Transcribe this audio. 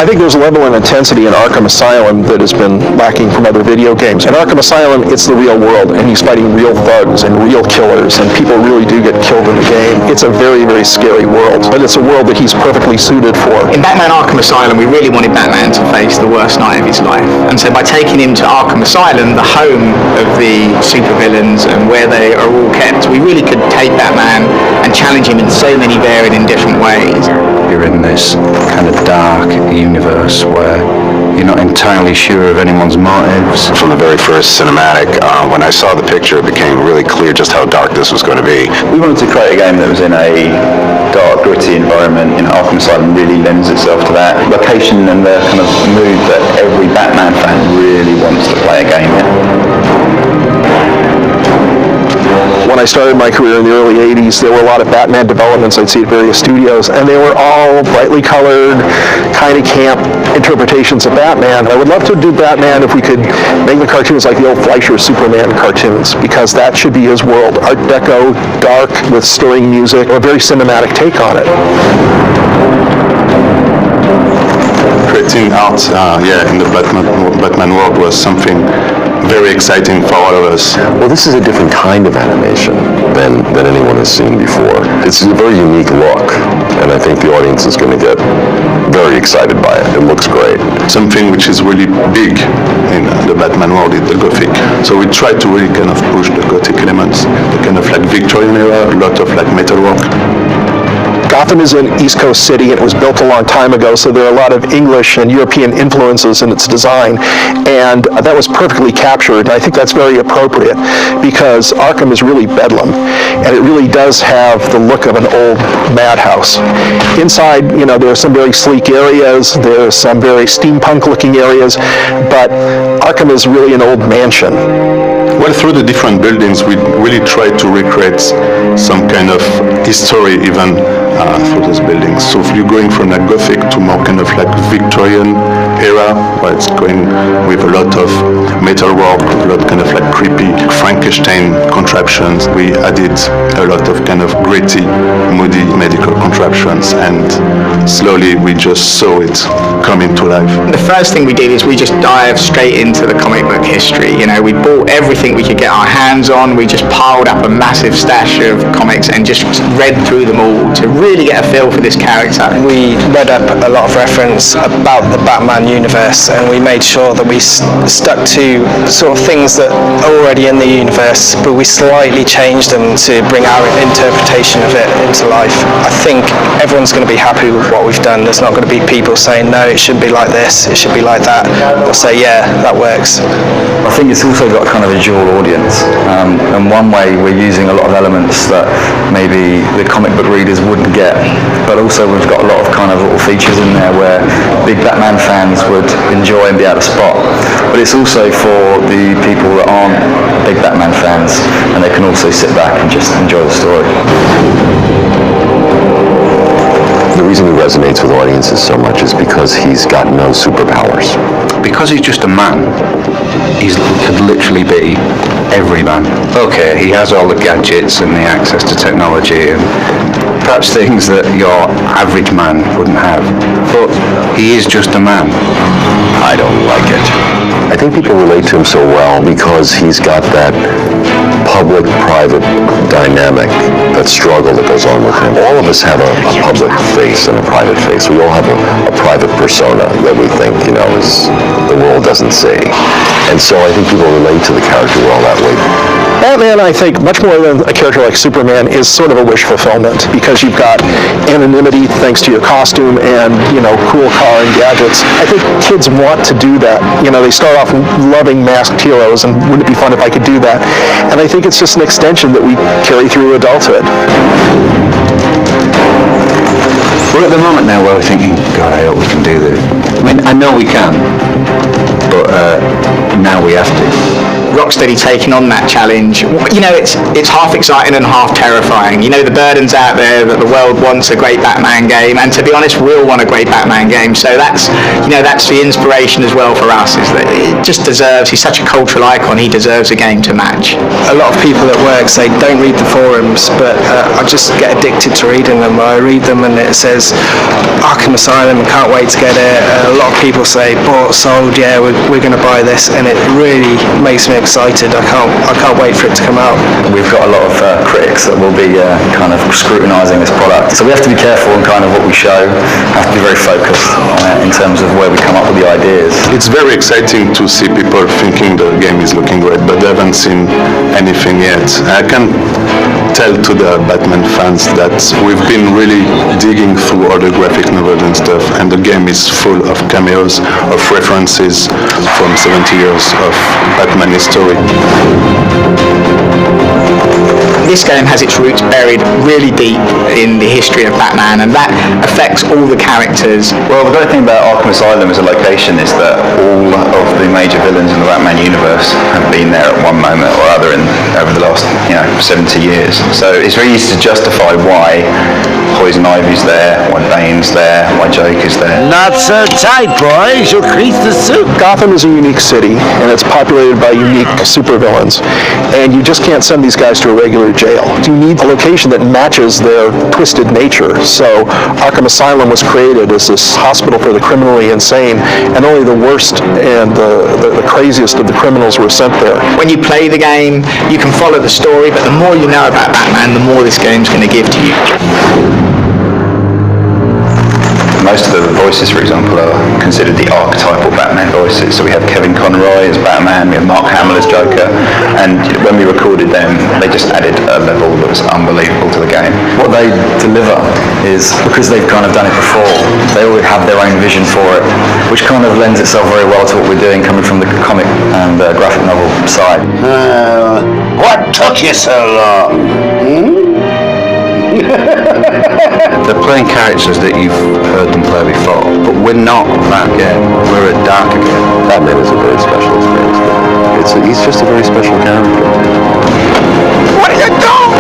I think there's a level of intensity in Arkham Asylum that has been lacking from other video games. In Arkham Asylum, it's the real world, and he's fighting real thugs and real killers, and people really do get killed in the game. It's a very, very scary world, but it's a world that he's perfectly suited for. In Batman Arkham Asylum, we really wanted Batman to face the worst night of his life, and so by taking him to Arkham Asylum, the home of the supervillains and where they are all kept, we really could take Batman and challenge him in so many varied and different ways. You're in this kind of dark universe where you're not entirely sure of anyone's motives. From the very first cinematic, when I saw the picture, it became really clear just how dark this was going to be. We wanted to create a game that was in a dark, gritty environment. Arkham Asylum really lends itself to that location and the kind of mood that every Batman fan really wants to play a game in. When I started my career in the early 80s, there were a lot of Batman developments I'd see at various studios, and they were all brightly colored, kind of camp interpretations of Batman. I would love to do Batman if we could make the cartoons like the old Fleischer Superman cartoons, because that should be his world. Art Deco, dark, with stirring music, a very cinematic take on it. Creating art, in the Batman world was something very exciting for all of us. Well, this is a different kind of animation than anyone has seen before. It's a very unique look, and I think the audience is going to get very excited by it. It looks great. Something which is really big in the Batman world is the Gothic. So we try to really kind of push the Gothic elements, the kind of like Victorian era, a lot of like metalwork. Gotham is an East Coast city, and it was built a long time ago, so there are a lot of English and European influences in its design, and that was perfectly captured. I think that's very appropriate, because Arkham is really bedlam, and it really does have the look of an old madhouse. Inside, there are some very sleek areas, there are some very steampunk-looking areas, but Arkham is really an old mansion. Well, through the different buildings, we really try to recreate some kind of history even through those buildings. So if you're going from like Gothic to more kind of like Victorian era, where it's going with a lot of metalwork, a lot kind of like creepy Frankenstein contraptions, we added a lot of kind of gritty, moody medical contraptions, and slowly we just saw it coming to life. The first thing we did is we just dived straight into the comic book history. We bought everything we could get our hands on. We just piled up a massive stash of comics and just read through them all to really get a feel for this character. We read up a lot of reference about the Batman universe, and we made sure that we stuck to sort of things that are already in the universe, but we slightly changed them to bring our interpretation of it into life. I think everyone's going to be happy with what we've done. There's not going to be people saying, no, it should be like this, it should be like that. They'll say, yeah, that works. I think it's also got kind of a dual audience, and one way we're using a lot of elements that maybe the comic book readers wouldn't get, but also we've got a lot of kind of little features in there where big Batman fans would enjoy and be able to spot. But it's also for the people that aren't big Batman fans, and they can also sit back and just enjoy the story. The reason he resonates with audiences so much is because he's got no superpowers. Because he's just a man, he could literally be every man. Okay, he has all the gadgets and the access to technology and perhaps things that your average man wouldn't have, but he is just a man. I don't like it. I think people relate to him so well because he's got that public-private dynamic, that struggle that goes on with him. All of us have a public face and a private face. We all have a private persona that we think, is the world doesn't see. And so I think people relate to the character well that way. Batman, I think, much more than a character like Superman, is sort of a wish fulfillment, because you've got anonymity thanks to your costume and, cool car and gadgets. I think kids want to do that. They start off loving masked heroes, and wouldn't it be fun if I could do that? And I think it's just an extension that we carry through adulthood. We're at the moment now where we're thinking, God, I hope we can do this. I mean, I know we can, but now we have to. Rocksteady taking on that challenge, you know, it's half exciting and half terrifying. You know, the burden's out there that the world wants a great Batman game, and to be honest, we'll want a great Batman game. So that's, you know, that's the inspiration as well for us, is that it just deserves, he's such a cultural icon, he deserves a game to match. A lot of people at work say don't read the forums, but I just get addicted to reading them. I read them and it says Arkham Asylum, I can't wait to get it. A lot of people say bought, sold, yeah, we're going to buy this, and it really makes me excited. I can't wait for it to come out. We've got a lot of critics that will be kind of scrutinising this product, so we have to be careful in kind of what we show. Have to be very focused in terms of where we come up with the ideas. It's very exciting to see people thinking the game is looking great, but they haven't seen anything yet. I can tell to the Batman fans that we've been really digging through all the graphic novels and stuff, and the game is full of cameos, of references from 70 years of Batman history. This game has its roots buried really deep in the history of Batman, and that affects all the characters. Well, the great thing about Arkham Asylum as a location is that all of the major villains in the Batman universe have been there at one moment or other over the last, 70 years. So it's very easy to justify why Poison Ivy's there, why Bane's there, why Joker's there. Not so tight, boys. You'll crease the suit. Gotham is a unique city, and it's populated by unique supervillains, and you just can't send these guys to a regular jail. You need a location that matches their twisted nature. So Arkham Asylum was created as this hospital for the criminally insane, and only the worst and the craziest of the criminals were sent there. When you play the game, you can follow the story, but the more you know about Batman, the more this game's going to give to you. Most of the voices, for example, are considered the archetypal Batman voices. So we have Kevin Conroy as Batman, we have Mark Hamill as Joker, and when we recorded them, they just added a level that was unbelievable to the game. What they deliver is, because they've kind of done it before, they already have their own vision for it, which kind of lends itself very well to what we're doing coming from the comic and graphic novel side. What took you so long? They're playing characters that you've heard them play before, but we're not that game. We're a darker game. Batman is a very special experience. He's just a very special character. What are you doing?